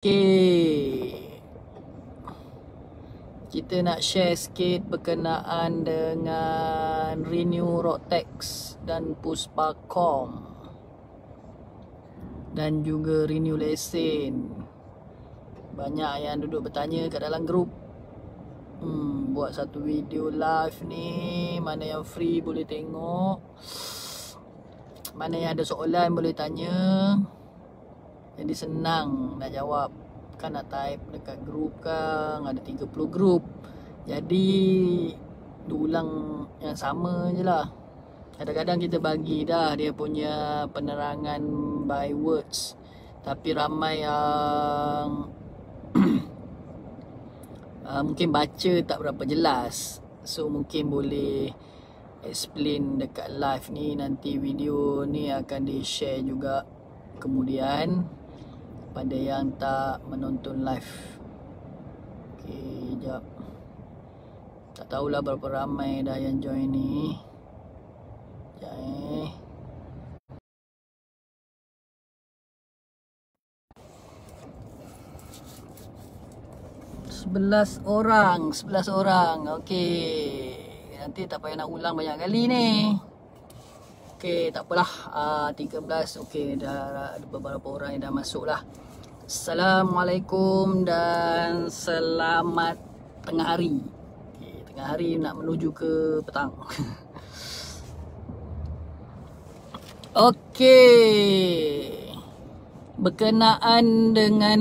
Okay, kita nak share sikit berkenaan dengan Renew Roadtax dan Puspakom dan juga Renew Lesen. Banyak yang duduk bertanya kat dalam grup, buat satu video live ni, mana yang free boleh tengok, mana yang ada soalan boleh tanya. Jadi senang nak jawab. Kan nak type dekat grup kan, ada 30 grup. Jadi diulang yang sama je lah. Kadang-kadang kita bagi dah dia punya penerangan by words, tapi ramai yang mungkin baca tak berapa jelas. So mungkin boleh explain dekat live ni. Nanti video ni akan di share juga kemudian pada yang tak menonton live. Okey, jap. Tak tahulah berapa ramai dah yang join ni. Sekejap 11 orang. Okey. Nanti tak payah nak ulang banyak kali ni. Okey, tak apalah. 13. Okey, dah ada beberapa orang yang dah masuk lah. Assalamualaikum dan selamat tengah hari. Okey, tengah hari nak menuju ke petang. Okey. Berkenaan dengan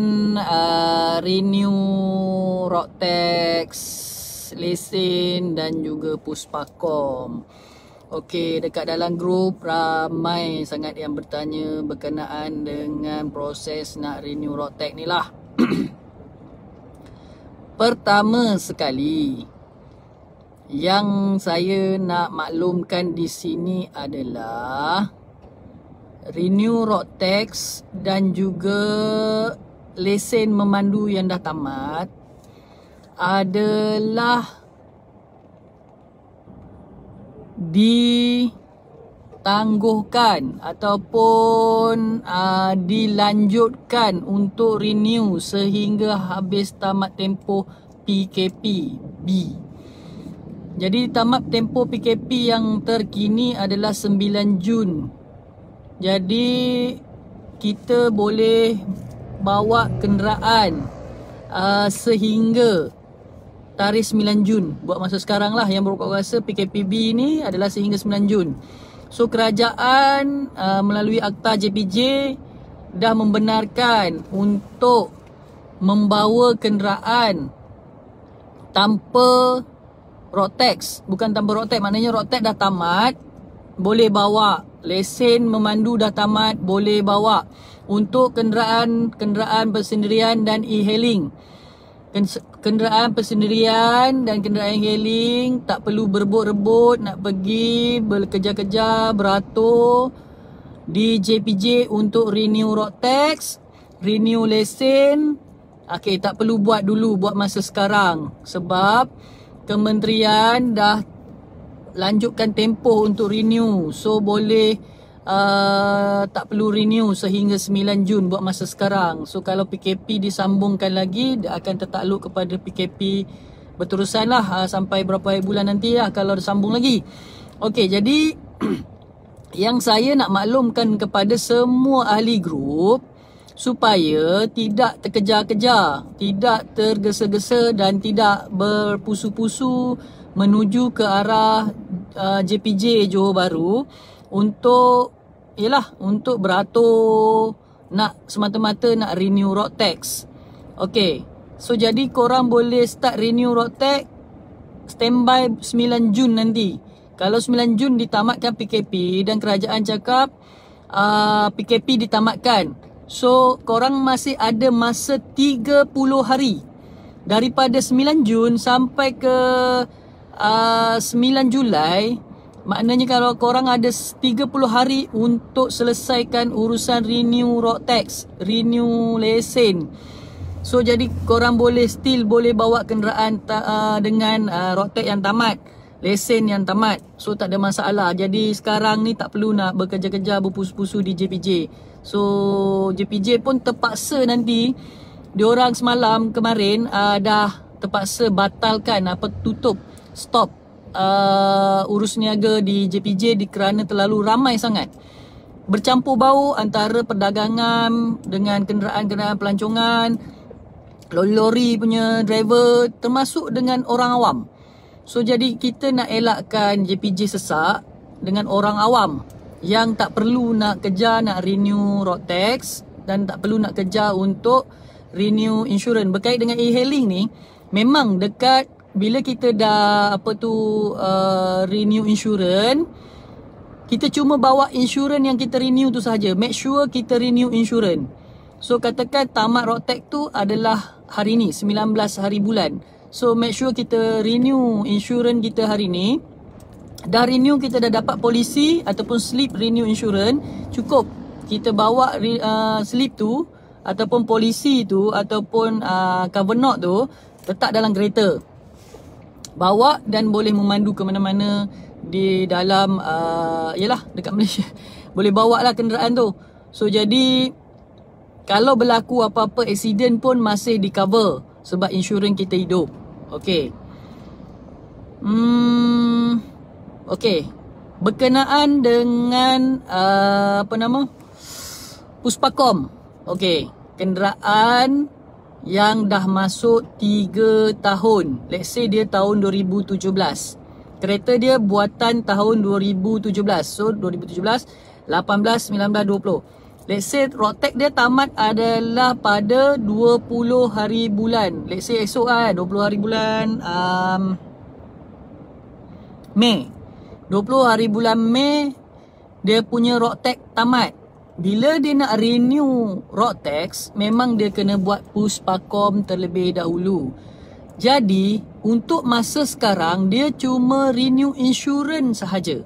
Renew Roadtax, Lesen dan juga Puspakom. Okey, dekat dalam grup ramai sangat yang bertanya berkenaan dengan proses nak renew Roadtax ni lah. Pertama sekali, yang saya nak maklumkan di sini adalah renew Roadtax dan juga lesen memandu yang dah tamat adalah ditangguhkan ataupun dilanjutkan untuk renew sehingga habis tamat tempoh PKP-B. Jadi tamat tempoh PKP yang terkini adalah 9 Jun. Jadi kita boleh bawa kenderaan sehingga tarikh 9 Jun. Buat masa sekarang lah yang berkuasa PKP-B ni adalah sehingga 9 Jun. So kerajaan melalui Akta JPJ dah membenarkan untuk membawa kenderaan tanpa Roadtax. Bukan tanpa Roadtax, maknanya Roadtax dah tamat, boleh bawa. Lesen memandu dah tamat, boleh bawa. Untuk kenderaan persendirian dan e-hailing, kenderaan persendirian dan kenderaan hailing tak perlu berebut-rebut nak pergi berkejar-kejar beratur di JPJ untuk renew Roadtax, renew lesen. Okey, tak perlu buat dulu, buat masa sekarang sebab kementerian dah lanjutkan tempoh untuk renew. So boleh tak perlu renew sehingga 9 Jun, buat masa sekarang. So kalau PKP disambungkan lagi, dia akan tertakluk kepada PKP berterusan lah sampai berapa bulan nanti lah kalau disambung lagi. Okey, jadi yang saya nak maklumkan kepada semua ahli grup supaya tidak terkejar-kejar, tidak tergesa-gesa dan tidak berpusu-pusu menuju ke arah JPJ Johor Bahru untuk untuk beratur nak semata-mata nak renew Roadtax. Okey, so jadi korang boleh start renew Roadtax standby 9 Jun nanti. Kalau 9 Jun ditamatkan PKP dan kerajaan cakap PKP ditamatkan, so korang masih ada masa 30 hari daripada 9 Jun sampai ke 9 Julai. Maknanya kalau korang ada 30 hari untuk selesaikan urusan renew Roadtax, renew lesen. So jadi korang still boleh bawa kenderaan dengan Roadtax yang tamat, lesen yang tamat. So tak ada masalah. Jadi sekarang ni tak perlu nak bekerja-kerja berpusu-pusu di JPJ. So JPJ pun terpaksa nanti diorang semalam kemarin dah terpaksa batalkan tutup stop urus niaga di JPJ kerana terlalu ramai sangat. Bercampur bau antara perdagangan dengan kenderaan-kenderaan pelancongan, lori-lori punya driver, termasuk dengan orang awam. So jadi kita nak elakkan JPJ sesak dengan orang awam yang tak perlu nak kejar nak renew road tax dan tak perlu nak kejar untuk renew insurans. Berkait dengan e-hailing ni, memang dekat bila kita dah renew insurans, kita cuma bawa insurans yang kita renew tu sahaja. Make sure kita renew insurans. So katakan tamat road tax tu adalah hari ni 19 hari bulan. So make sure kita renew insurans kita hari ni. Dah renew, kita dah dapat polisi ataupun slip renew insurans, cukup kita bawa slip tu ataupun polisi tu ataupun cover note tu letak dalam kereta, bawa dan boleh memandu ke mana-mana di dalam yalah dekat Malaysia. Boleh bawa lah kenderaan tu. So jadi kalau berlaku apa-apa accident pun masih di cover sebab insurans kita hidup. Okey. Okey. Berkenaan dengan Puspakom. Okey, kenderaan yang dah masuk 3 tahun. Let's say dia tahun 2017. Kereta dia buatan tahun 2017. So 2017, 18, 19, 20. Let's say road tax dia tamat adalah pada 20 hari bulan. Let's say esok kan 20 hari bulan Mei. 20 hari bulan Mei dia punya road tax tamat. Bila dia nak renew road tax, memang dia kena buat Puspakom terlebih dahulu. Jadi untuk masa sekarang dia cuma renew insurans sahaja.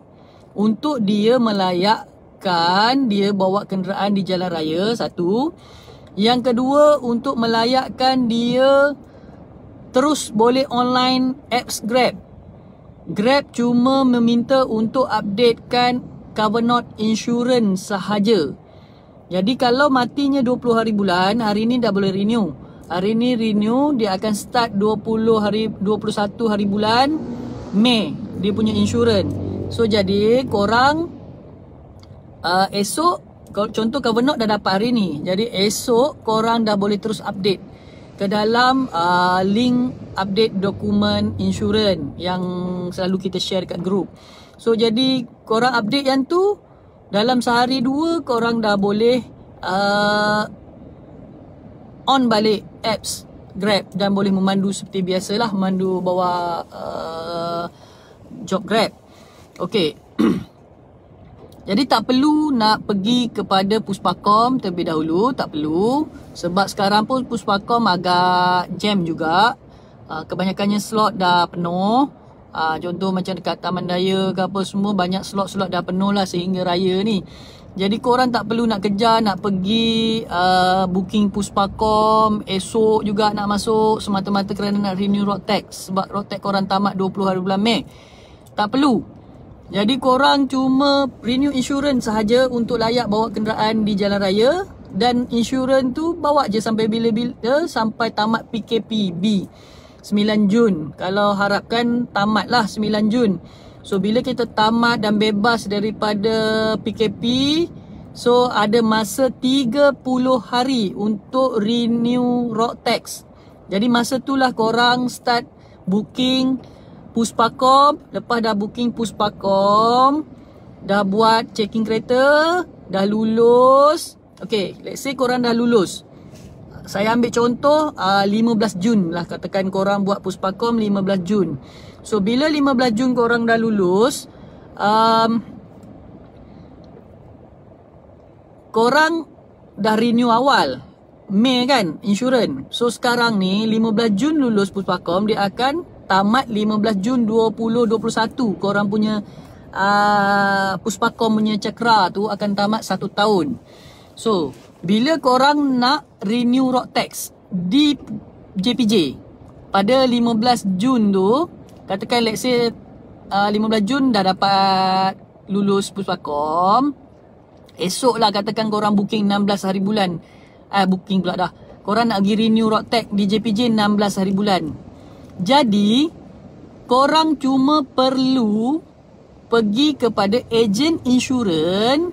Untuk dia melayakkan dia bawa kenderaan di jalan raya, satu. Yang kedua, untuk melayakkan dia terus boleh online apps Grab. Grab cuma meminta untuk updatekan cover note insurance sahaja. Jadi kalau matinya 20 hari bulan, hari ni dah boleh renew. Hari ni renew, dia akan start 21 hari bulan Mei dia punya insurans. So jadi korang esok, contoh cover note dah dapat hari ni, jadi esok korang dah boleh terus update ke dalam link update dokumen insurans yang selalu kita share kat group. So jadi korang update yang tu, dalam sehari dua korang dah boleh on balik apps Grab dan boleh memandu seperti biasalah, memandu bawa job Grab. Okey. Jadi tak perlu nak pergi kepada Puspakom terlebih dahulu, tak perlu. Sebab sekarang pun Puspakom agak jam juga. Kebanyakannya slot dah penuh. Contoh macam dekat Taman Daya ke apa semua, banyak slot-slot dah penuh lah sehingga raya ni. Jadi korang tak perlu nak kejar, nak pergi booking Puspakom esok juga nak masuk semata-mata kerana nak renew road tax. Sebab road tax korang tamat 20 hari bulan Mei. Tak perlu. Jadi korang cuma renew insurans sahaja untuk layak bawa kenderaan di jalan raya. Dan insurans tu bawa je sampai bila-bila, sampai tamat PKPB 9 Jun. Kalau harapkan tamatlah 9 Jun. So bila kita tamat dan bebas daripada PKP, so ada masa 30 hari untuk renew road tax. Jadi masa itulah korang start booking Puspakom. Lepas dah booking Puspakom, dah buat checking kereta, dah lulus. Okay, let's say korang dah lulus. Saya ambil contoh 15 Jun lah, katakan korang buat Puspakom 15 Jun. So bila 15 Jun korang dah lulus, korang dah renew awal Mei kan insurans. So sekarang ni 15 Jun lulus Puspakom, dia akan tamat 15 Jun 2021. Korang punya Puspakom punya cakra tu akan tamat 1 tahun. So bila korang nak renew road tax di JPJ pada 15 Jun tu, katakan let's say 15 Jun dah dapat lulus Puspakom. Esok lah katakan korang booking 16 hari bulan. Booking pula dah. korang nak pergi renew Roadtax di JPJ 16 hari bulan. Jadi korang cuma perlu pergi kepada ejen insurans,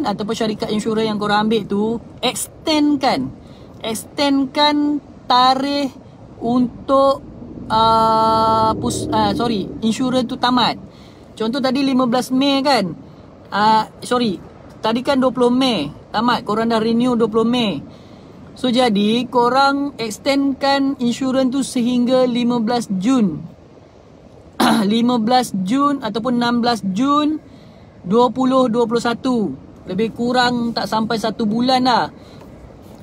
ataupun syarikat insurans yang korang ambil tu, extendkan tarikh untuk insurans tu tamat. Contoh tadi 15 Mei kan, tadi kan 20 Mei tamat, korang dah renew 20 Mei. So jadi korang extendkan insurans tu sehingga 15 Jun 15 Jun ataupun 16 Jun 2021. Lebih kurang tak sampai 1 bulan lah.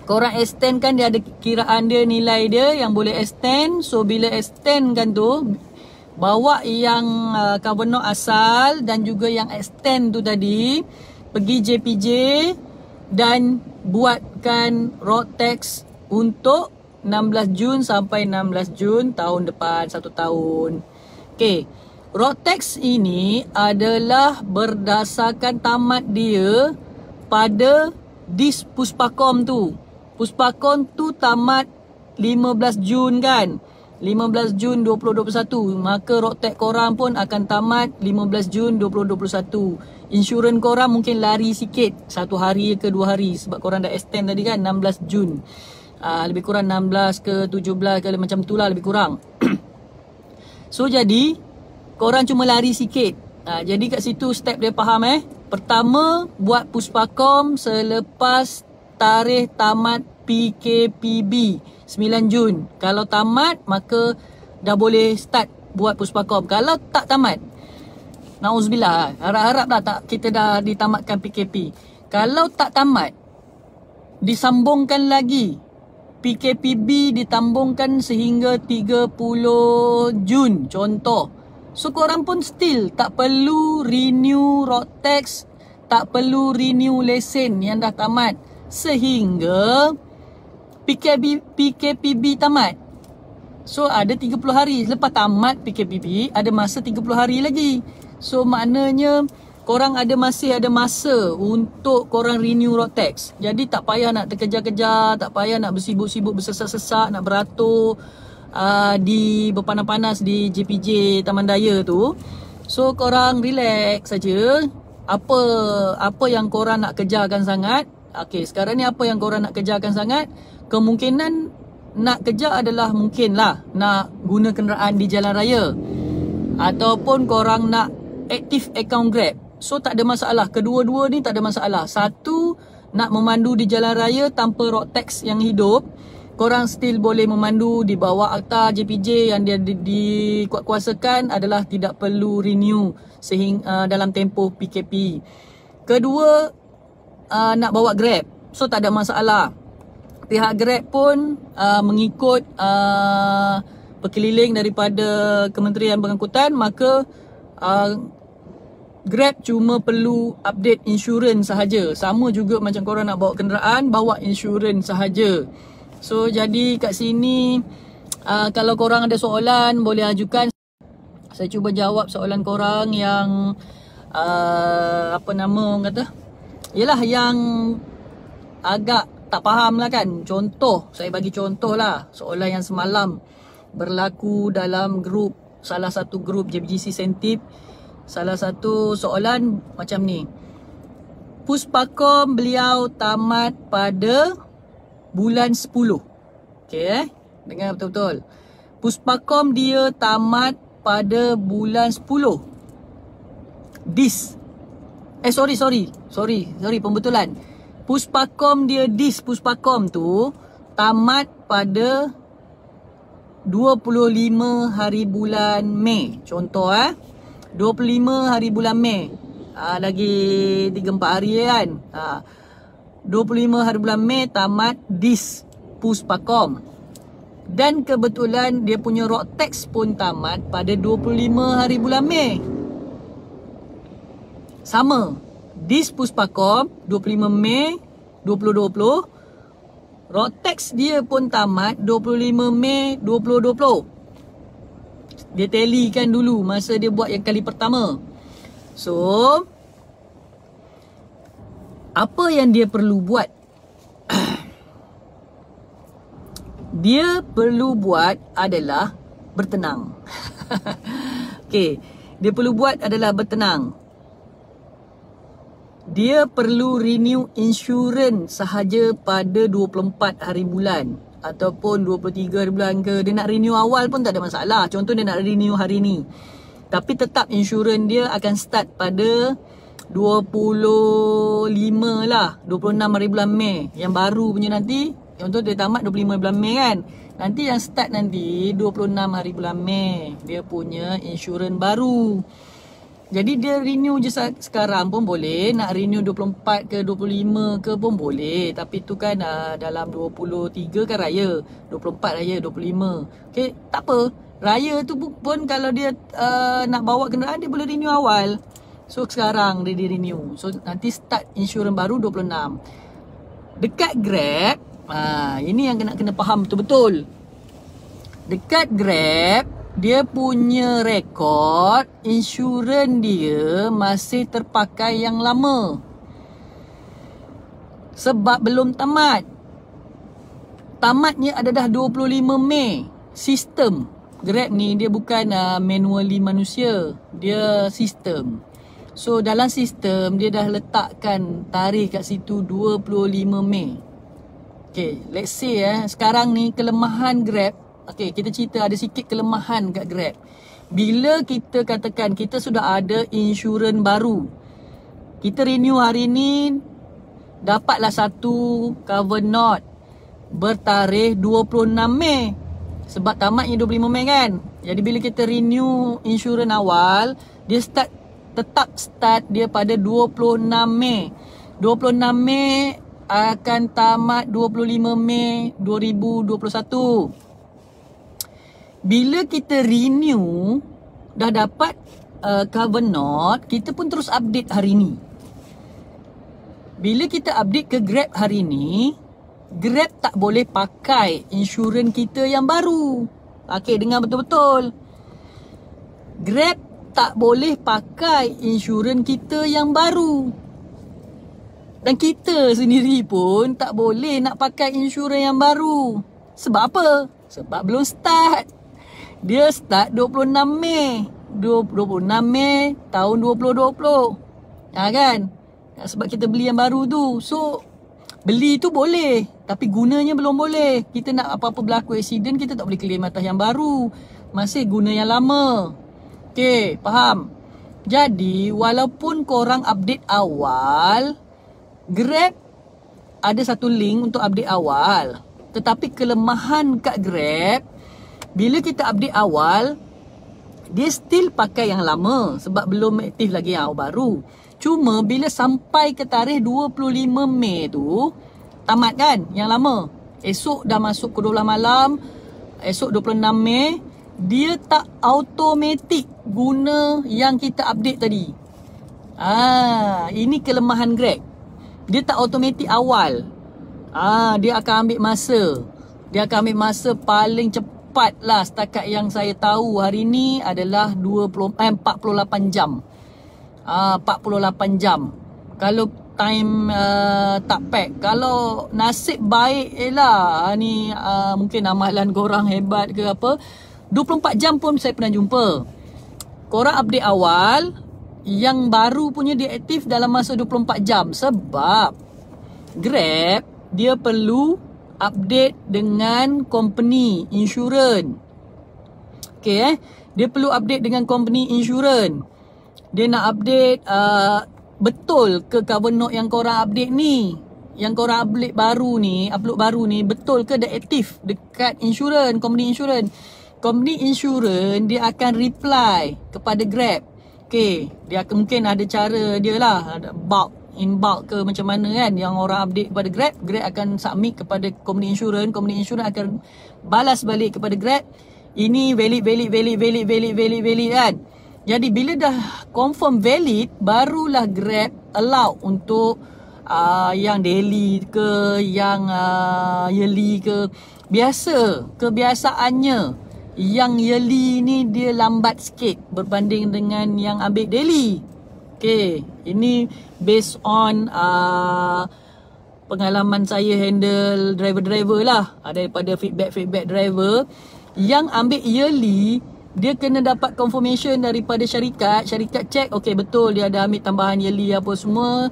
Korang extend kan, dia ada kiraan dia, nilai dia yang boleh extend. So bila extend kan tu, bawa yang cover note asal dan juga yang extend tu tadi, pergi JPJ dan buatkan Roadtax untuk 16 Jun sampai 16 Jun tahun depan, 1 tahun. Okay, Roadtax ini adalah berdasarkan tamat dia pada dis Puspakom tu. Puspakom tu tamat 15 Jun kan, 15 Jun 2021. Maka Roadtax korang pun akan tamat 15 Jun 2021. Insurans korang mungkin lari sikit, 1 hari ke 2 hari, sebab korang dah extend tadi kan 16 Jun. Lebih kurang 16 ke 17 ke macam tu lah, lebih kurang. So jadi korang cuma lari sikit. Jadi kat situ step dia faham Pertama, buat Puspakom selepas tarikh tamat PKPB 9 Jun. Kalau tamat, maka dah boleh start buat Puspakom. Kalau tak tamat, na'udzubillah, harap-harap lah kita dah ditamatkan PKP. Kalau tak tamat, disambungkan lagi. PKPB ditambungkan sehingga 30 Jun contoh. So korang pun still tak perlu renew Roadtax, tak perlu renew lesen yang dah tamat sehingga PKPB tamat. So ada 30 hari lepas tamat PKPB, ada masa 30 hari lagi. So maknanya korang masih ada masa untuk korang renew Roadtax. Jadi tak payah nak terkejar-kejar, tak payah nak bersibuk-sibuk, bersesak-sesak, nak beratur di berpanas-panas di JPJ Taman Daya tu. So korang relax saja. Apa yang korang nak kejarkan sangat? Okey, sekarang ni apa yang korang nak kejarkan sangat? Kemungkinan nak kejar adalah mungkinlah nak guna kenderaan di jalan raya, ataupun korang nak aktif akaun Grab. So tak ada masalah. Kedua-dua ni tak ada masalah. Satu, nak memandu di jalan raya tanpa Roadtax yang hidup, korang still boleh memandu di bawah akta JPJ yang dia dikuatkuasakan adalah tidak perlu renew sehingga dalam tempoh PKP. Kedua, nak bawa Grab. So tak ada masalah. Pihak Grab pun mengikut perkeliling daripada Kementerian Pengangkutan, maka Grab cuma perlu update insurans sahaja. Sama juga macam korang nak bawa kenderaan, bawa insurans sahaja. So jadi kat sini kalau korang ada soalan boleh ajukan. Saya cuba jawab soalan korang yang yalah yang agak tak faham lah kan. Contoh, saya bagi contoh lah soalan yang semalam berlaku dalam grup, salah satu grup JPJC Sentip. Salah satu soalan macam ni. Puspakom beliau tamat pada bulan 10. Okey dengar betul-betul. Puspakom dia tamat pada bulan 10. Sorry pembetulan. Puspakom dia Puspakom tu tamat pada 25 hari bulan Mei. Contoh 25 hari bulan Mei. Lagi 3-4 hari kan. 25 hari bulan Mei tamat Puspakom. Dan kebetulan dia punya Roadtax pun tamat pada 25 hari bulan Mei. Sama. Puspakom 25 Mei 2020. Roadtax dia pun tamat 25 Mei 2020. Dia tallykan dulu masa dia buat yang kali pertama. So apa yang dia perlu buat? dia perlu buat adalah bertenang. Okey, dia perlu buat adalah bertenang. Dia perlu renew insurans sahaja pada 24 hari bulan ataupun 23 hari bulan ke. Dia nak renew awal pun tak ada masalah. Contoh dia nak renew hari ni, tapi tetap insurans dia akan start pada 25 lah, 26 hari bulan Mei. Yang baru punya nanti, contoh dia tamat 25 bulan Mei kan, nanti yang start nanti 26 hari bulan Mei dia punya insurans baru. Jadi dia renew je sekarang pun boleh, nak renew 24 ke 25 ke pun boleh. Tapi tu kan dalam 23 kan raya, 24 raya, 25. Okay, tak apa. Raya tu pun kalau dia nak bawa kenderaan, dia boleh renew awal. So sekarang dia renew. So nanti start insurans baru 26. Dekat Grab, ini yang kena faham betul-betul. Dekat Grab, dia punya rekod insurans dia masih terpakai yang lama. Sebab belum tamat. Tamatnya adalah 25 Mei. Sistem Grab ni dia bukan manually manusia, dia sistem. So dalam sistem dia dah letakkan tarikh kat situ 25 Mei. Okay, let's say sekarang ni kelemahan Grab. Okay, kita cerita ada sikit kelemahan kat Grab. Bila kita katakan kita sudah ada insurans baru, kita renew hari ni, dapatlah satu cover note bertarikh 26 Mei. Sebab tamatnya 25 Mei kan. Jadi bila kita renew insurans awal, dia tetap start dia pada 26 Mei. 26 Mei akan tamat 25 Mei 2021. Bila kita renew, dah dapat cover note, kita pun terus update hari ni. Bila kita update ke Grab hari ni, Grab tak boleh pakai insurans kita yang baru. Okey, dengar betul-betul. Grab tak boleh pakai insurans kita yang baru. Dan kita sendiri pun tak boleh nak pakai insurans yang baru. Sebab apa? Sebab belum start. Dia start 26 Mei 26 Mei tahun 2020. Kan? Sebab kita beli yang baru tu. So beli tu boleh, tapi gunanya belum boleh. Kita nak apa-apa berlaku accident, kita tak boleh claim atas yang baru, masih guna yang lama. Okay, faham? Jadi walaupun korang update awal, Grab ada satu link untuk update awal. Tetapi kelemahan kat Grab, bila kita update awal, dia still pakai yang lama sebab belum aktif lagi yang baru. Cuma bila sampai ke tarikh 25 Mei tu, tamat kan yang lama. Esok dah masuk ke 12 malam, esok 26 Mei, dia tak automatik guna yang kita update tadi. Ini kelemahan Grab. Dia tak automatik awal. Dia akan ambil masa. Dia akan ambil masa paling cepat lah, setakat yang saya tahu hari ni adalah 48 jam. 48 jam. Kalau time tak pack. Kalau nasib baik ni mungkin amalan korang hebat ke apa, 24 jam pun saya pernah jumpa. Korang update awal, yang baru punya dia aktif dalam masa 24 jam. Sebab Grab dia perlu update dengan company insurans. Okay, dia perlu update dengan company insurans. Dia nak update betul ke cover note yang korang update ni, yang korang update baru ni, upload baru ni, betul ke dah aktif dekat insurans, company insurans. Company insurans dia akan reply kepada Grab. Okay, dia akan mungkin ada cara dia lah, ada in bulk ke macam mana kan, yang orang update kepada Grab, Grab akan submit kepada company insurans akan balas balik kepada Grab, ini valid kan. Jadi bila dah confirm valid, barulah Grab allow untuk yang daily ke, yang yearly ke. Kebiasaannya yang yearly ni dia lambat sikit berbanding dengan yang ambil daily. Okay, ini based on pengalaman saya handle driver-driver lah, daripada feedback driver yang ambil yearly, dia kena dapat confirmation daripada syarikat check, okay betul dia ada ambil tambahan yearly apa semua.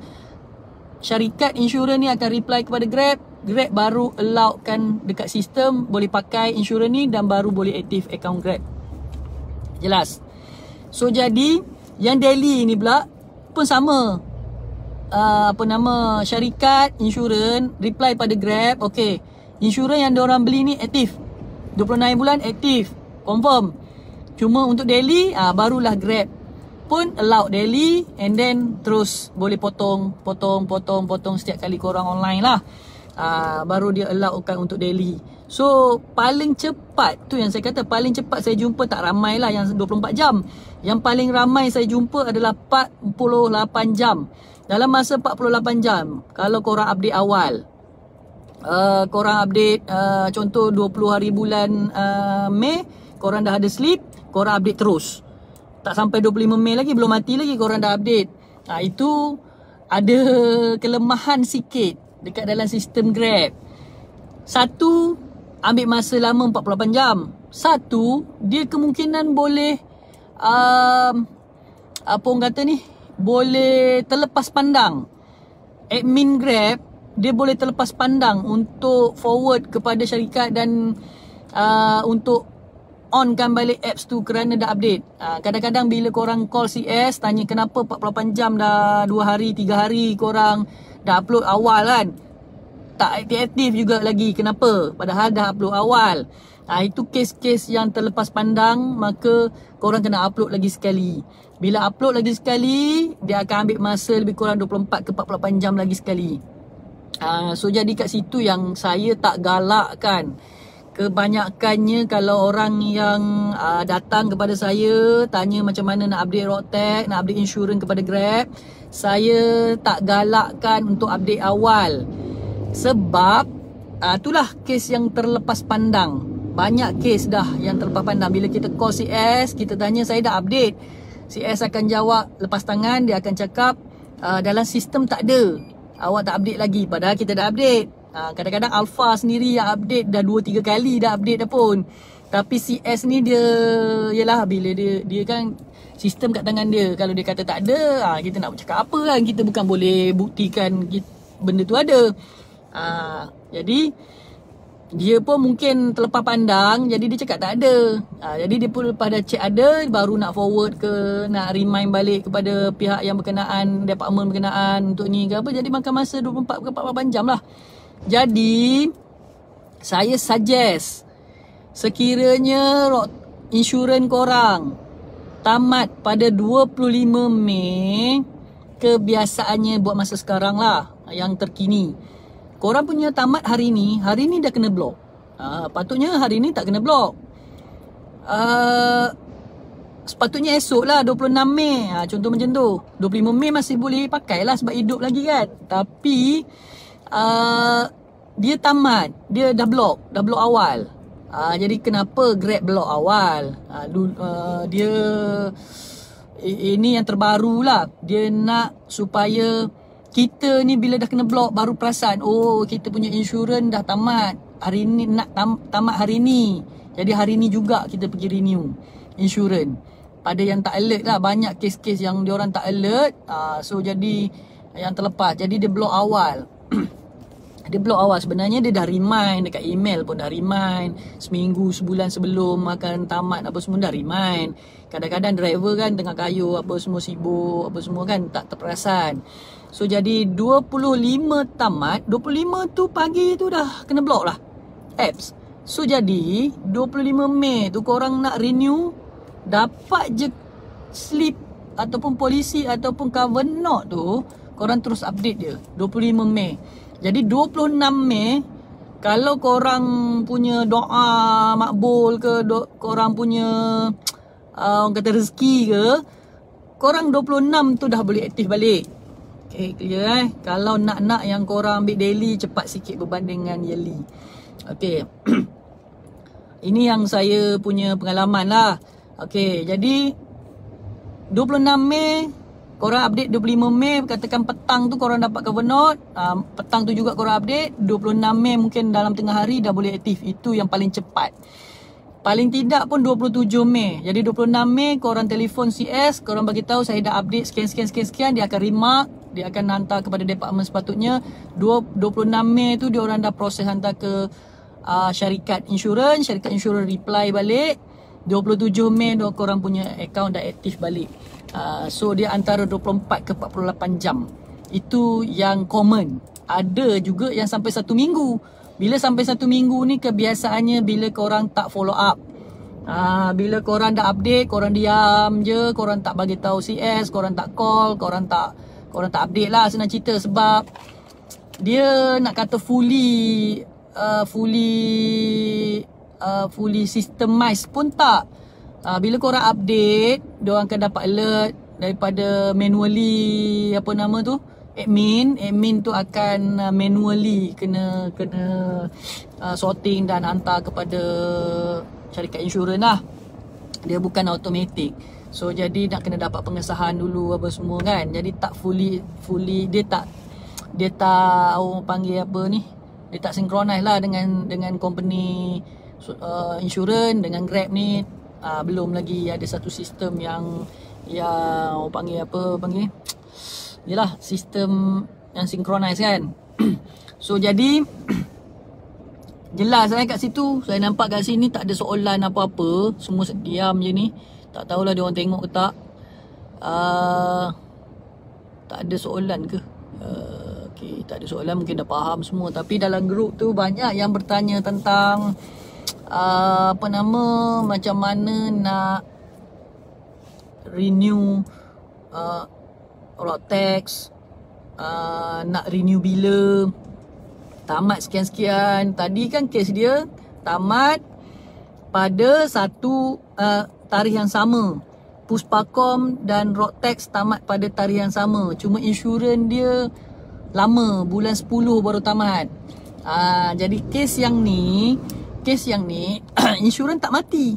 Syarikat insurans ni akan reply kepada Grab baru allowkan dekat sistem boleh pakai insurans ni dan baru boleh aktif account Grab. Jelas? So jadi yang daily ni pula pun sama. Syarikat insurans reply pada Grab, okay, insurans yang diorang beli ni aktif 29 bulan aktif, confirm. Cuma untuk daily barulah Grab pun allow daily, and then terus boleh potong setiap kali korang online lah. Baru dia allowkan untuk daily. So paling cepat tu yang saya kata, paling cepat saya jumpa, tak ramai lah yang 24 jam. Yang paling ramai saya jumpa adalah 48 jam. Dalam masa 48 jam, kalau korang update awal, korang update contoh 20 hari bulan Mei, korang dah ada slip, korang update terus. Tak sampai 25 Mei lagi, belum mati lagi korang dah update. Itu ada kelemahan sikit dekat dalam sistem Grab. Satu, ambil masa lama 48 jam. Satu, dia kemungkinan boleh apa orang kata ni, boleh terlepas pandang. Admin Grab dia boleh terlepas pandang untuk forward kepada syarikat dan untuk onkan balik apps tu kerana dah update. Kadang-kadang bila korang call CS tanya kenapa 48 jam dah 2 hari 3 hari korang dah upload awal kan, tak aktif juga lagi, kenapa padahal dah upload awal. Itu kes-kes yang terlepas pandang, maka korang kena upload lagi sekali. Bila upload lagi sekali, dia akan ambil masa lebih kurang 24 ke 48 jam lagi sekali. So jadi kat situ yang saya tak galakkan. Kebanyakannya kalau orang yang datang kepada saya tanya macam mana nak update Roadtag, nak update insurans kepada Grab, saya tak galakkan untuk update awal. Sebab itulah kes yang terlepas pandang. Banyak kes dah yang terlepas pandang. Bila kita call CS, kita tanya saya dah update, CS akan jawab lepas tangan, dia akan cakap dalam sistem tak ada, awak tak update lagi, padahal kita dah update. Kadang-kadang Alpha sendiri yang update dah 2-3 kali dah update dah pun. Tapi CS ni dia, yelah bila dia kan sistem kat tangan dia. Kalau dia kata tak ada, kita nak cakap apa kan, kita bukan boleh buktikan benda tu ada. Jadi dia pun mungkin terlepas pandang, jadi dia cakap tak ada. Jadi dia pun lepas dah check ada, baru nak forward ke, nak remind balik kepada pihak yang berkenaan, department berkenaan untuk ni ke apa. Jadi makan masa 24 ke 48 jam lah. Jadi saya suggest, sekiranya insurans korang tamat pada 25 Mei, kebiasaannya buat masa sekarang lah, yang terkini, korang punya tamat hari ni dah kena block. Patutnya hari ni tak kena block. Sepatutnya esok lah 26 Mei. Contoh macam tu. 25 Mei masih boleh pakai lah sebab hidup lagi kan. Tapi dia tamat, dia dah block awal. Jadi kenapa Grab block awal? Dia ini yang terbaru lah. Dia nak supaya kita ni bila dah kena block baru perasan, oh kita punya insurans dah tamat hari ni, nak tamat hari ni. Jadi hari ni juga kita pergi renew insurans. Pada yang tak alert lah, banyak kes-kes yang diorang tak alert. So jadi yang terlepas, jadi dia block awal. Dia block awal, sebenarnya dia dah remind dekat email pun dah remind, seminggu sebulan sebelum akan tamat apa semua dah remind. Kadang-kadang driver kan tengah kayu apa semua, sibuk apa semua kan, tak terperasan. So jadi 25 tamat, 25 tu pagi tu dah kena block lah apps. So jadi 25 Mei tu korang nak renew, dapat je slip ataupun polisi ataupun cover note tu, korang terus update dia 25 Mei. Jadi 26 Mei, kalau korang punya doa makbul ke, korang punya orang kata rezeki ke, korang 26 tu dah boleh aktif balik. Okay, clear Kalau nak yang korang ambil daily, cepat sikit berbanding dengan yearly. Okay. Ini yang saya punya pengalaman lah. Okay, jadi 26 Mei Korang update 25 Mei, katakan petang tu korang dapat cover note. Petang tu juga korang update. 26 Mei mungkin dalam tengah hari dah boleh aktif. Itu yang paling cepat. Paling tidak pun 27 Mei. Jadi 26 Mei korang telefon CS, korang bagi tahu saya dah update sekian. Dia akan remark, dia akan hantar kepada department sepatutnya. 26 Mei tu dia orang dah proses hantar ke syarikat insurans reply balik. 27 Mei tu korang punya account dah aktif balik. So dia antara 24 ke 48 jam. Itu yang common. Ada juga yang sampai 1 minggu. Bila sampai 1 minggu ni kebiasaannya bila korang tak follow up. Bila korang dah update, korang diam je, korang tak bagi tahu CS, korang tak call, korang tak update lah, senang cerita. Sebab dia nak kata fully systemized pun tak. Bila korang update, diorang akan dapat alert daripada manually, apa nama tu, admin tu akan manually kena sorting dan hantar kepada syarikat insurans lah. Dia bukan automatic. So jadi nak kena dapat pengesahan dulu apa semua kan. Jadi tak fully dia tak orang panggil apa ni, dia tak synchronize lah dengan company insurans, dengan Grab ni. Belum lagi ada satu sistem yang orang panggil yalah, sistem yang synchronize kan. So jadi jelas kat situ, saya nampak kat sini tak ada soalan apa-apa, semua diam je ni. Tak tahulah dia orang tengok ke tak. Tak ada soalan ke? Okay, tak ada soalan, mungkin dah faham semua. Tapi dalam grup tu banyak yang bertanya tentang macam mana nak renew road tax, nak renew bila, tamat sekian-sekian. Tadi kan kes dia tamat pada satu tarikh yang sama. Puspakom dan road tax tamat pada tarikh yang sama. Cuma insurans dia lama, bulan 10 baru tamat. Jadi kes yang ni insurans tak mati.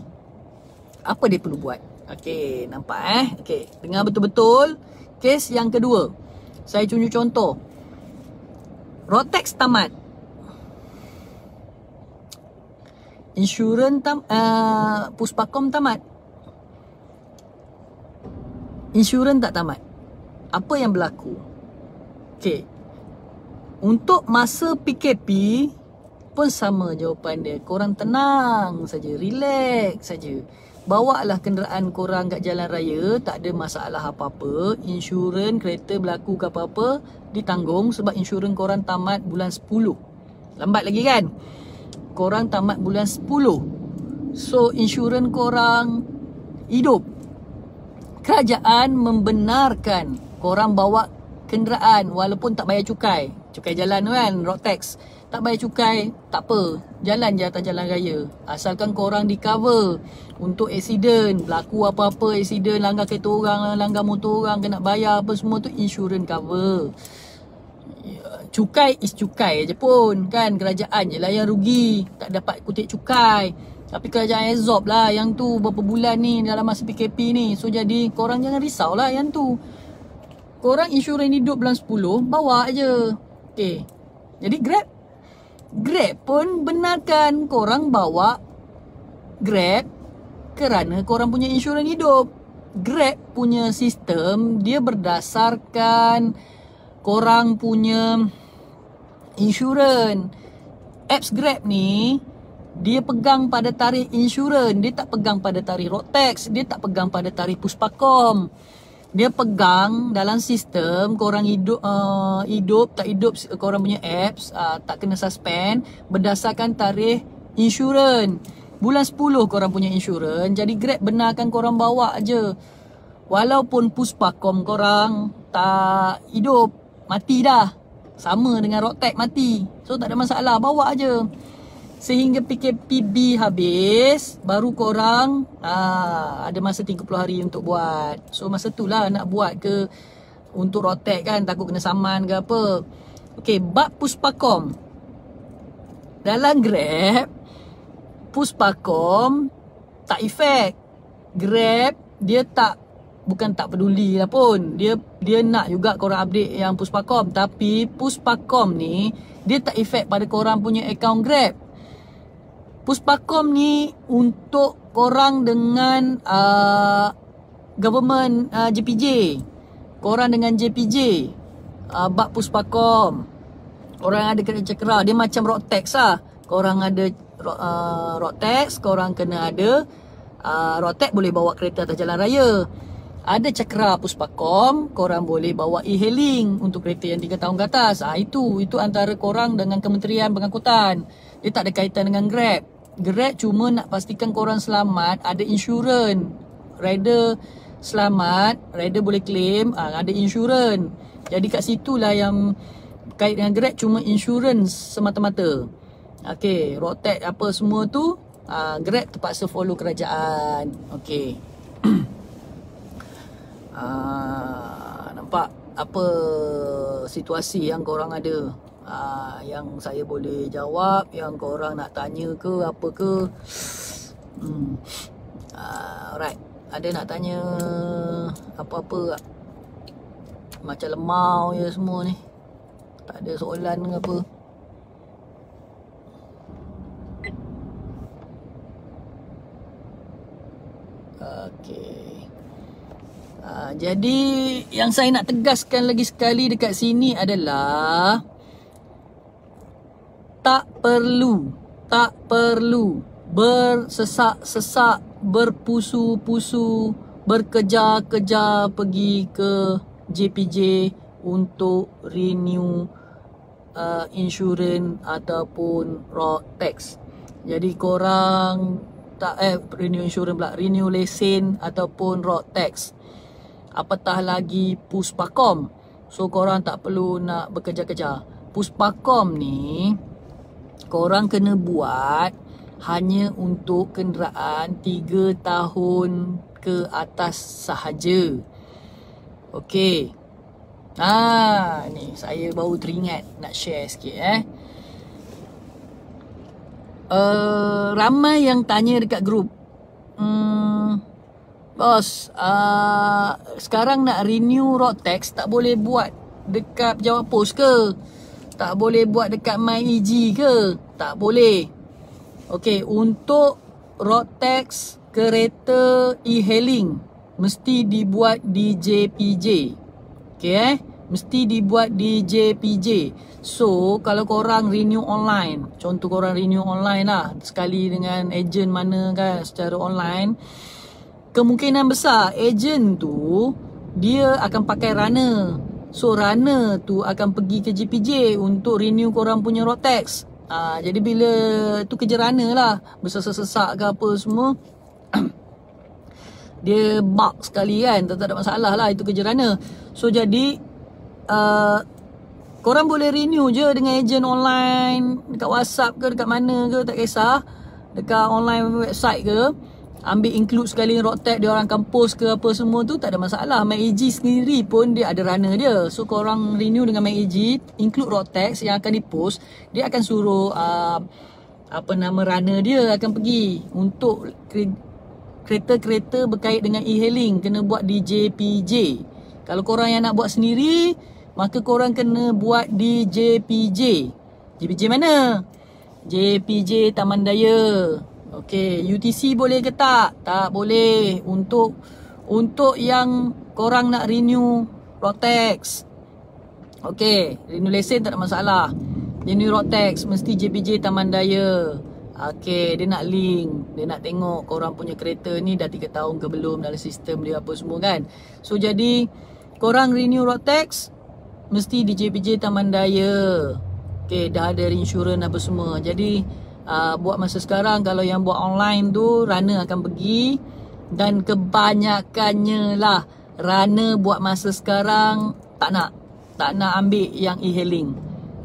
Apa dia perlu buat? Okey, nampak Okey, dengar betul-betul. Kes yang kedua, saya tunjuk contoh. Road tax tamat, insurans Puspakom tamat, insurans tak tamat. Apa yang berlaku? Okey, untuk masa PKP pun sama jawapan dia. Korang tenang saja, relax saja. Bawalah kenderaan korang kat jalan raya, tak ada masalah apa-apa. Insurans kereta berlaku ke apa-apa ditanggung sebab insurans korang tamat bulan 10. Lambat lagi kan? Korang tamat bulan 10. So insurans korang hidup. Kerajaan membenarkan korang bawa kenderaan walaupun tak bayar cukai jalan tu kan, road tax. Tak bayar cukai, tak apa, jalan je atas jalan raya. Asalkan korang di cover untuk accident, berlaku apa-apa accident, langgar kereta orang, langgar motor orang, kena bayar apa semua tu, insurans cover. Cukai is cukai je pun kan, kerajaan je lah yang rugi, tak dapat kutip cukai. Tapi kerajaan absorb lah yang tu berapa bulan ni dalam masa PKP ni. So jadi korang jangan risau lah yang tu. Korang insurans hidup bulan 10, bawa je. Okay, jadi Grab pun benarkan korang bawa Grab kerana korang punya insurans hidup. Grab punya sistem dia berdasarkan korang punya insurans. Apps Grab ni dia pegang pada tarikh insurans, dia tak pegang pada tarikh road tax, dia tak pegang pada tarikh Puspakom. Dia pegang dalam sistem korang hidup tak hidup, korang punya apps tak kena suspend berdasarkan tarikh insurans. Bulan 10 korang punya insurans, jadi Grab benarkan korang bawa je. Walaupun Puspakom korang tak hidup, mati dah, sama dengan road tax mati. So tak ada masalah, bawa je. Sehingga PKPB habis, baru korang ada masa 30 hari untuk buat. So masa tu lah nak buat ke untuk road tax kan, takut kena saman ke apa. Okay, bab Puspakom. Dalam Grab, Puspakom tak efek. Grab dia tak bukan tak peduli lah pun. Dia nak juga korang update yang Puspakom. Tapi Puspakom ni dia tak efek pada korang punya akaun Grab. Puspakom ni untuk korang dengan government JPJ. Korang dengan JPJ, bab Puspakom. Korang ada kena cakera. Dia macam road tax lah. Korang ada road tax, korang kena ada road tax, boleh bawa kereta atas jalan raya. Ada cakera Puspakom, korang boleh bawa e-hailing untuk kereta yang 3 tahun ke atas. Itu antara korang dengan Kementerian Pengangkutan. Dia tak ada kaitan dengan Grab. Grab cuma nak pastikan korang selamat, ada insurans. Rider selamat, rider boleh claim, ada insurans. Jadi kat situlah yang kait dengan Grab, cuma insurans semata-mata. Okey, road tax apa semua tu, Grab terpaksa follow kerajaan. Okey. Nampak apa situasi yang korang ada? Yang saya boleh jawab, yang korang nak tanya ke apa ke? Alright. Ada nak tanya apa-apa? Macam lemau je semua ni. Tak ada soalan ke apa? Okey. Jadi yang saya nak tegaskan lagi sekali dekat sini adalah tak perlu bersesak-sesak, berpusu-pusu, berkejar-kejar pergi ke JPJ untuk renew insurans ataupun road tax. Jadi korang tak renew insurans pula, renew lesen ataupun road tax. Apatah lagi Puspakom. So korang tak perlu nak bekerja-kejar. Puspakom ni korang kena buat hanya untuk kenderaan 3 tahun ke atas sahaja. Okey. Ni saya baru teringat nak share sikit ramai yang tanya dekat grup. Bos, sekarang nak renew road tax tak boleh buat dekat Pejabat Pos ke? Tak boleh buat dekat MyEG ke? Tak boleh. Okey, untuk road tax kereta e-hailing mesti dibuat di JPJ. Okey mesti dibuat di JPJ. So kalau korang renew online, contoh korang renew online lah, sekali dengan ejen mana kan secara online, kemungkinan besar ejen tu dia akan pakai runner. So runner tu akan pergi ke JPJ untuk renew korang punya road tax. Jadi bila tu kerja runner lah, bersesak-sesak ke apa semua, dia bug sekali kan, tak ada masalah lah, itu kerja runner. So jadi korang boleh renew je dengan ejen online, dekat WhatsApp ke dekat mana ke, tak kisah, dekat online website ke, ambil include sekali road tax, dia orang akan post ke apa semua tu, tak ada masalah. MyEG sendiri pun dia ada runner dia. So korang renew dengan MyEG, include road tax yang akan dipost, dia akan suruh runner dia akan pergi untuk kereta-kereta berkait dengan e-hailing, kena buat di JPJ. Kalau korang yang nak buat sendiri, maka korang kena buat di JPJ. JPJ mana? JPJ Taman Daya. Okey, UTC boleh ke tak? Tak boleh. Untuk yang korang nak renew road tax. Okey, renew lesen tak ada masalah. Renew road tax mesti JPJ Taman Daya. Okey, dia nak link, dia nak tengok korang punya kereta ni dah 3 tahun ke belum dalam sistem dia apa semua kan. So jadi korang renew road tax mesti di JPJ Taman Daya. Okey, dah ada insurans apa semua. Jadi buat masa sekarang, kalau yang buat online tu runner akan pergi, dan kebanyakannya lah runner buat masa sekarang tak nak ambil yang e-hailing.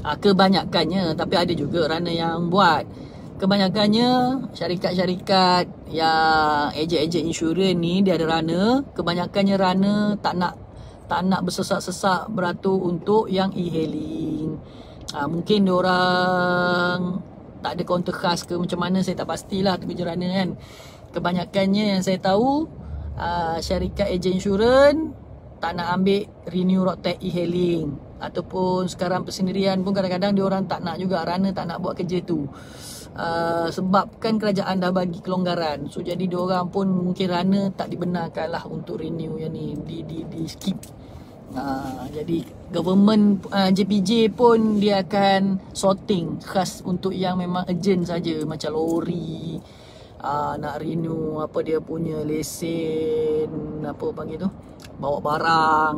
Kebanyakannya, tapi ada juga runner yang buat. Kebanyakannya syarikat-syarikat yang ejen-ejen insurans ni dia ada runner. Kebanyakannya runner tak nak bersesak-sesak beratur untuk yang e-hailing. Mungkin diorang tak ada kaunter khas ke macam mana, saya tak pastilah tu kerja runner kan. Kebanyakannya yang saya tahu syarikat ejen insurans tak nak ambil renew road tax e-hailing, ataupun sekarang persendirian pun kadang-kadang dia orang tak nak juga, runner tak nak buat kerja tu. Sebab kan kerajaan dah bagi kelonggaran, so jadi dia orang pun mungkin runner tak dibenarkan lah untuk renew yang ni, di skip. Jadi government JPJ pun dia akan sorting khas untuk yang memang urgent saja, macam lori nak renew apa dia punya lesen, apa panggil tu, bawa barang,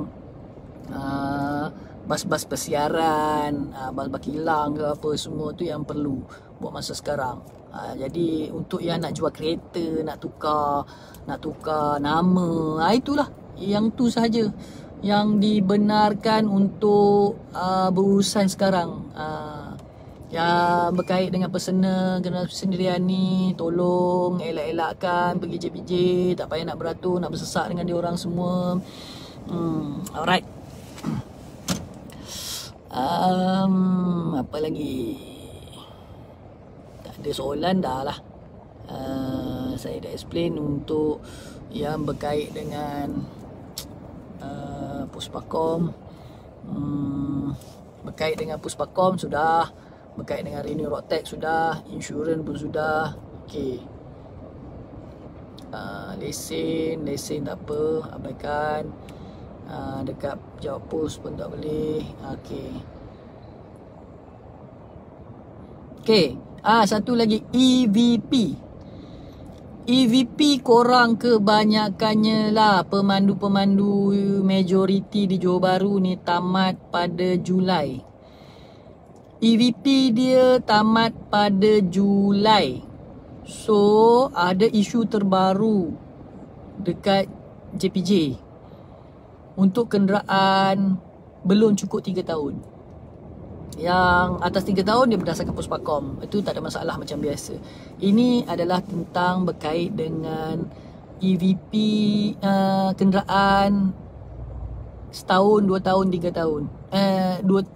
bas-bas persiaran, bas-bas kilang ke apa, semua tu yang perlu buat masa sekarang. Jadi untuk yang nak jual kereta, nak tukar nama, itulah yang tu sahaja yang dibenarkan untuk berurusan sekarang. Yang berkait dengan personal sendirian ni, tolong elak-elakkan pergi JPJ, tak payah nak beratur, nak bersesak dengan dia orang semua. Alright. Apa lagi? Tak ada soalan dah lah. Saya dah explain untuk yang berkait dengan Puspakom. Berkait dengan Puspakom sudah, berkait dengan renew road tax sudah, insurans pun sudah. Okey. Lesen tak apa, abaikan. Dekat jawab pos pun tak boleh. Okey. Satu lagi, EVP. EVP korang kebanyakannya lah, pemandu-pemandu majoriti di Johor Bahru ni tamat pada Julai. EVP dia tamat pada Julai. So ada isu terbaru dekat JPJ untuk kenderaan belum cukup 3 tahun. Yang atas 3 tahun dia berdasarkan Puspakom, itu tak ada masalah macam biasa. Ini adalah tentang berkait dengan EVP kenderaan setahun, 2 tahun, 3 tahun.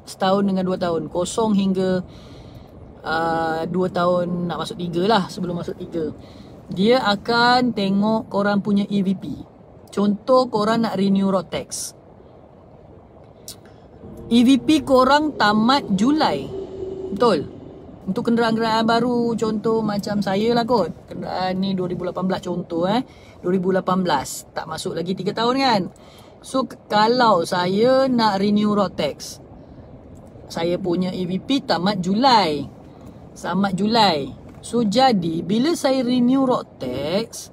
Setahun dengan 2 tahun, kosong hingga 2 tahun nak masuk 3 lah, sebelum masuk 3. Dia akan tengok korang punya EVP. Contoh korang nak renew road tax, EVP korang tamat Julai, betul? Untuk kenderaan-kenderaan baru, contoh macam saya lah kot, kenderaan ni 2018 contoh 2018, tak masuk lagi 3 tahun kan. So kalau saya nak renew road tax, saya punya EVP tamat Julai. So jadi bila saya renew road tax,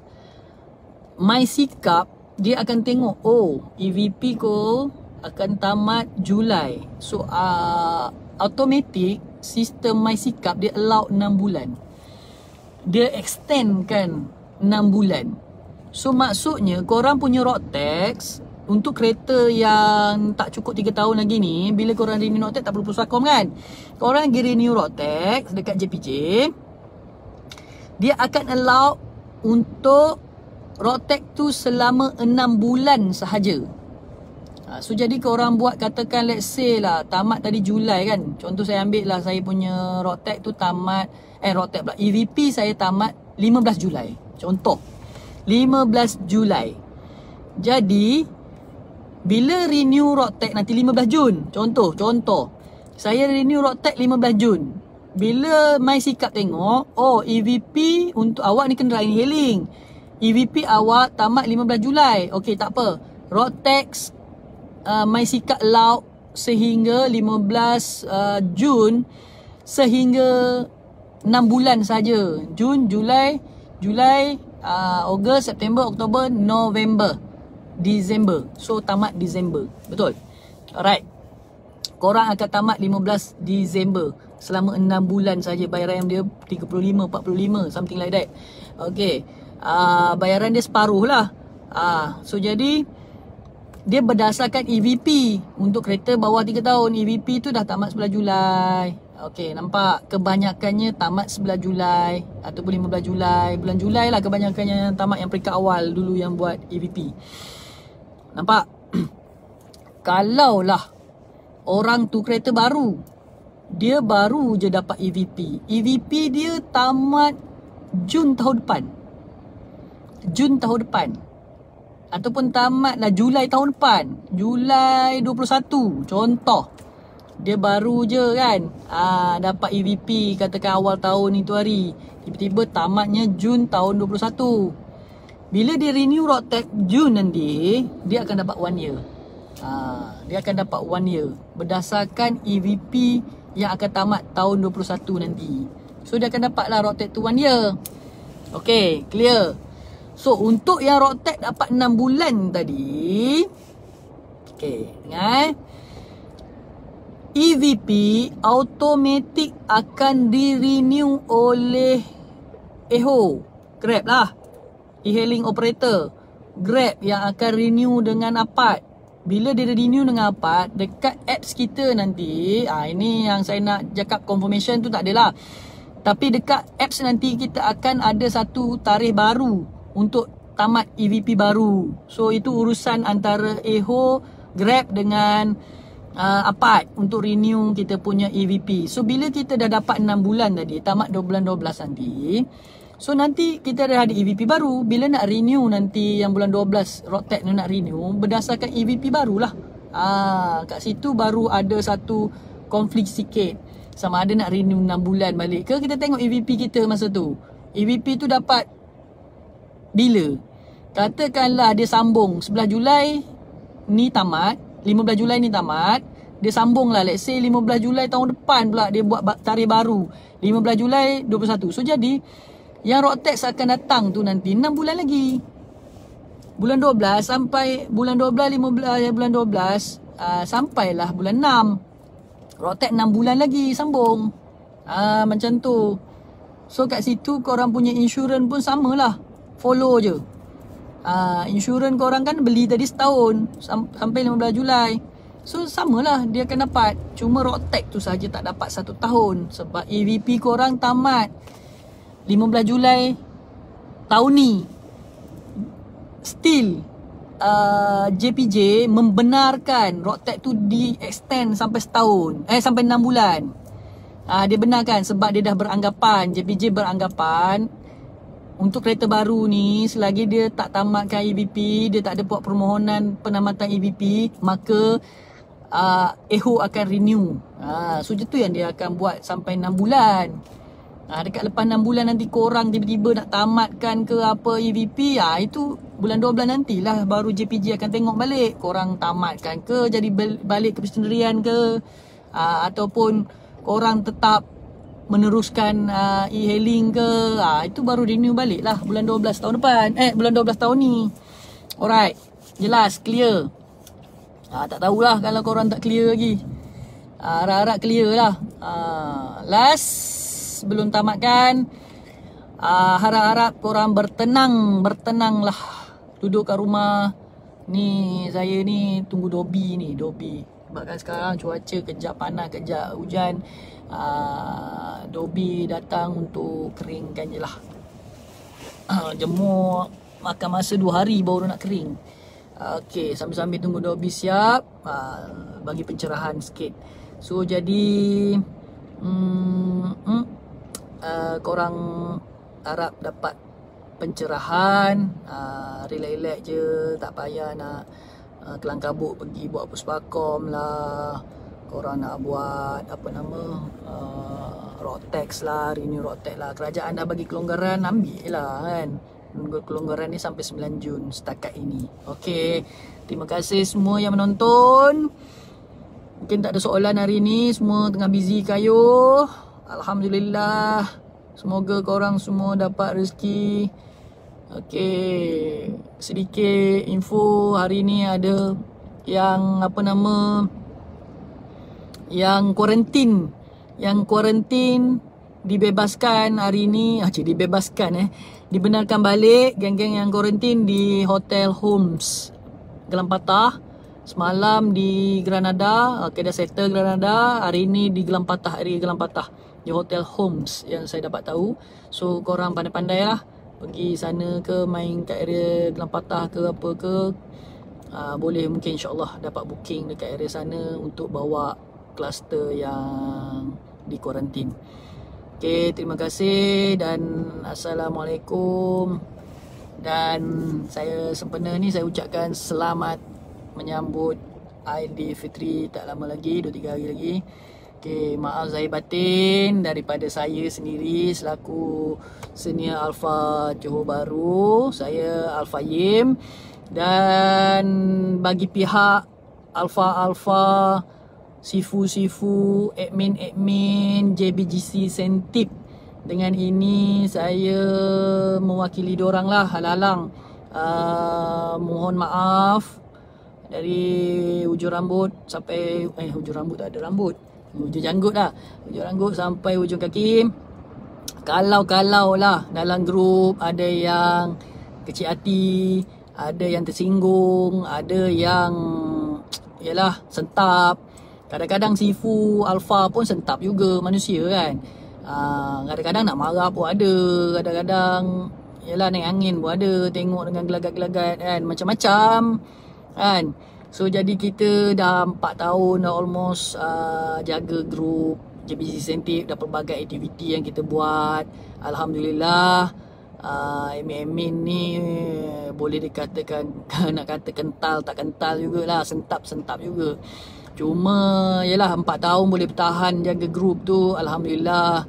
MySikap dia akan tengok, oh EVP ko akan tamat Julai. So automatic sistem MySikap dia allow 6 bulan. Dia extend kan 6 bulan. So maksudnya korang punya road tax untuk kereta yang tak cukup 3 tahun lagi ni, bila korang renew road tax tak perlu Puspakom kan. Korang pergi renew road tax dekat JPJ, dia akan allow untuk road tax tu selama 6 bulan sahaja. So jadi korang buat, katakan let's say lah tamat tadi Julai kan. Contoh saya ambil lah saya punya road tax tu tamat EVP saya tamat 15 Julai. Contoh 15 Julai. Jadi bila renew road tax nanti 15 Jun. Contoh saya renew road tax 15 Jun. Bila MySikap tengok, oh EVP untuk awak ni kenderaan e-hailing, EVP awak tamat 15 Julai. Okey, tak apa, road tax MySikap allow sehingga 15 Jun, sehingga 6 bulan saja. Jun, Julai, Ogos, September, Oktober, November, Disember. So tamat Disember. Betul? Alright. Korang akan tamat 15 Disember. Selama 6 bulan saja. Bayaran dia 35, 45, something like that. Okay. Bayaran dia separuh lah. So jadi dia berdasarkan EVP. Untuk kereta bawah 3 tahun, EVP tu dah tamat 11 Julai. Okey, nampak? Kebanyakannya tamat 11 Julai ataupun 15 Julai. Bulan Julai lah kebanyakannya yang tamat, yang peringkat awal dulu yang buat EVP. Nampak? Kalaulah orang tu kereta baru, dia baru je dapat EVP. EVP dia tamat Jun tahun depan. ataupun tamat lah Julai tahun depan, Julai 21 contoh, dia baru je kan dapat EVP katakan awal tahun itu hari, tiba-tiba tamatnya Jun tahun 21. Bila dia renew Roadtech Jun nanti, dia akan dapat 1 year. Dia akan dapat 1 year berdasarkan EVP yang akan tamat tahun 21 nanti. So dia akan dapat lah Roadtech tu 1 year. Okay, clear. So untuk yang Roadtech dapat 6 bulan tadi, okay, dengar, EVP automatic akan di-renew oleh EHO, Grab lah, e-hailing operator Grab yang akan renew dengan Apart. Bila dia renew dengan Apart, dekat apps kita nanti, ini yang saya nak cakap, confirmation tu tak adalah, tapi dekat apps nanti kita akan ada satu tarikh baru untuk tamat EVP baru. So itu urusan antara EHO, Grab dengan Apart untuk renew kita punya EVP. So bila kita dah dapat 6 bulan tadi, tamat 2 bulan 12 nanti, so nanti kita dah ada EVP baru. Bila nak renew nanti yang bulan 12 Roadtech ni nak renew berdasarkan EVP barulah. Kat situ baru ada satu konflik sikit, sama ada nak renew 6 bulan balik ke. Kita tengok EVP kita masa tu, EVP tu dapat bila, katakanlah dia sambung 11 Julai ni tamat, 15 Julai ni tamat, dia sambung lah, let's say 15 Julai tahun depan pula dia buat tarikh baru, 15 Julai 21. So jadi yang Roadtech akan datang tu nanti 6 bulan lagi, bulan 12 sampai bulan 12, 15 bulan 12 sampailah bulan 6, Roadtech 6 bulan lagi sambung. Macam tu. So kat situ korang punya insurans pun samalah, follow je. Insurans korang kan beli tadi setahun sampai 15 Julai. So samalah dia akan dapat. Cuma Roadtech tu saja tak dapat 1 tahun sebab EVP korang tamat 15 Julai tahun ni. Still JPJ membenarkan Roadtech tu di extend sampai setahun, sampai 6 bulan. Dia benarkan sebab dia dah beranggapan, JPJ beranggapan untuk kereta baru ni selagi dia tak tamatkan EVP, dia tak ada buat permohonan penamatan EVP, maka EHO akan renew. So itu yang dia akan buat sampai 6 bulan. Dekat lepas 6 bulan nanti korang tiba-tiba nak tamatkan ke apa EVP, itu bulan 12 nantilah baru JPJ akan tengok balik korang tamatkan ke, jadi balik ke persendirian ke, ataupun korang tetap meneruskan e-hailing ke. Itu baru renew balik lah bulan 12 tahun depan, bulan 12 tahun ni. Alright, jelas, clear. Tak tahulah kalau korang tak clear lagi. Harap-harap clear lah. Last sebelum tamatkan, harap-harap korang bertenang lah, duduk kat rumah ni. Saya ni tunggu Dobi ni, sebab kan sekarang cuaca kejap panas kejap hujan. Dobi datang untuk keringkan je lah. Jemur, makan masa 2 hari baru nak kering. Okay, sambil-sambil tunggu Dobi siap, bagi pencerahan sikit. So jadi korang harap dapat pencerahan, relax-relax je, tak payah nak kelang kabut pergi buat puspakom lah. Korang nak buat apa nama, Roadtech lah, renew Roadtech lah, kerajaan dah bagi kelonggaran, ambil lah kan. Kelonggaran ni sampai 9 Jun setakat ini. Okay, terima kasih semua yang menonton. Mungkin tak ada soalan hari ni, semua tengah busy kayu. Alhamdulillah, semoga korang semua dapat rezeki. Okay, sedikit info hari ni ada yang apa nama, yang kuarantin dibebaskan hari ni. Dibenarkan balik geng-geng yang kuarantin di Hotel Homes Gelam Patah. Semalam di Granada, dah settle Granada. Hari ni di Gelam Patah, di Hotel Homes yang saya dapat tahu. So korang pandai-pandai lah pergi sana ke, main kat area Gelam Patah ke apa ke, boleh mungkin insyaAllah dapat booking dekat area sana untuk bawa kluster yang di kuarantin. Okay, terima kasih dan Assalamualaikum Dan saya sempena ni saya ucapkan selamat menyambut Aidilfitri tak lama lagi, 2-3 hari lagi. Okay, maaf zahir batin daripada saya sendiri selaku senior Alpha Johor Bahru. Saya Alpha Yim. Dan bagi pihak Alpha, Sifu, admin JBGC Sentip, dengan ini saya mewakili diorang lah halang-halang. Mohon maaf dari hujung rambut sampai hujung rambut tak ada rambut, hujung janggut lah, hujung rambut sampai hujung kaki. Kalau lah dalam grup ada yang kecil hati, ada yang tersinggung, ada yang yalah sentap. Kadang-kadang Sifu Alpha pun sentap juga, manusia kan. Kadang-kadang nak marah pun ada, kadang-kadang yalah naik angin pun ada, tengok dengan gelagat-gelagat kan, macam-macam kan. So jadi kita dah 4 tahun dah almost jaga grup JBGC Sentip, dah pelbagai aktiviti yang kita buat. Alhamdulillah. Admin ni boleh dikatakan nak kata kental tak kental jugalah, sentap juga. Cuma yalah 4 tahun boleh bertahan jaga grup tu, alhamdulillah.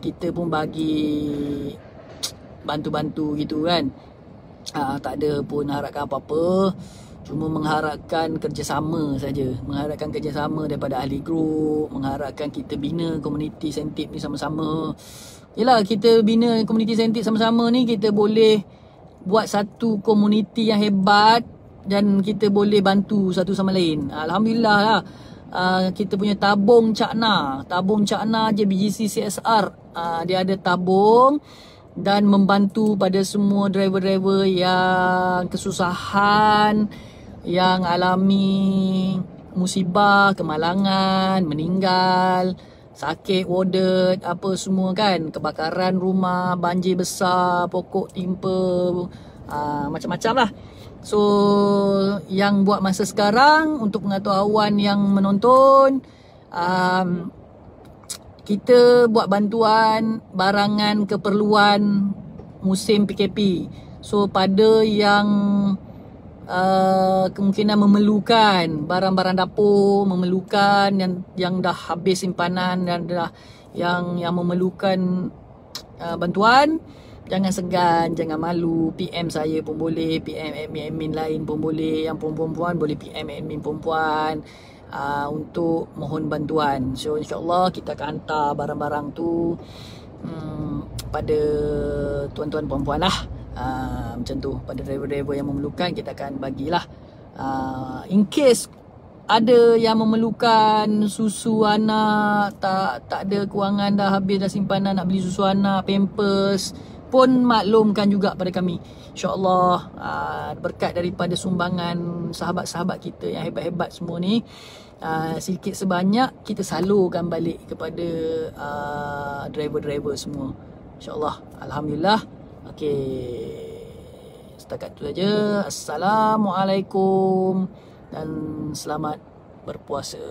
Kita pun bagi bantu-bantu gitu kan. Tak ada pun harapkan apa-apa, cuma mengharapkan kerjasama saja, mengharapkan kerjasama daripada ahli grup, mengharapkan kita bina komuniti Sentip ni sama-sama. Yelah, kita bina komuniti Sentip sama-sama ni, kita boleh buat satu komuniti yang hebat dan kita boleh bantu satu sama lain. Alhamdulillah lah. Kita punya tabung Cakna JBGC CSR, dia ada tabung dan membantu pada semua driver-driver yang kesusahan, yang alami musibah, kemalangan, meninggal, sakit, warded, apa semua kan, kebakaran rumah, banjir besar, pokok timpa, macam-macam lah. So yang buat masa sekarang, untuk pengetahuan yang menonton, kita buat bantuan barangan keperluan musim PKP. So pada yang kemungkinan memerlukan barang-barang dapur, memerlukan yang dah habis simpanan dan dah yang memerlukan bantuan, jangan segan, jangan malu, PM saya pun boleh, PM admin lain pun boleh, yang perempuan boleh PM admin perempuan untuk mohon bantuan. So insyaAllah kita akan hantar barang-barang tu pada tuan-tuan perempuan lah. Macam tu, pada driver-driver yang memerlukan kita akan bagilah. In case ada yang memerlukan susu anak, tak ada kewangan, dah habis dah simpanan nak beli susu anak, pampers, pun maklumkan juga pada kami, InsyaAllah. Berkat daripada sumbangan sahabat-sahabat kita yang hebat-hebat semua ni, sedikit sebanyak kita salurkan balik kepada driver-driver semua, InsyaAllah. Alhamdulillah. Okey, setakat tu saja. Assalamualaikum dan selamat berpuasa.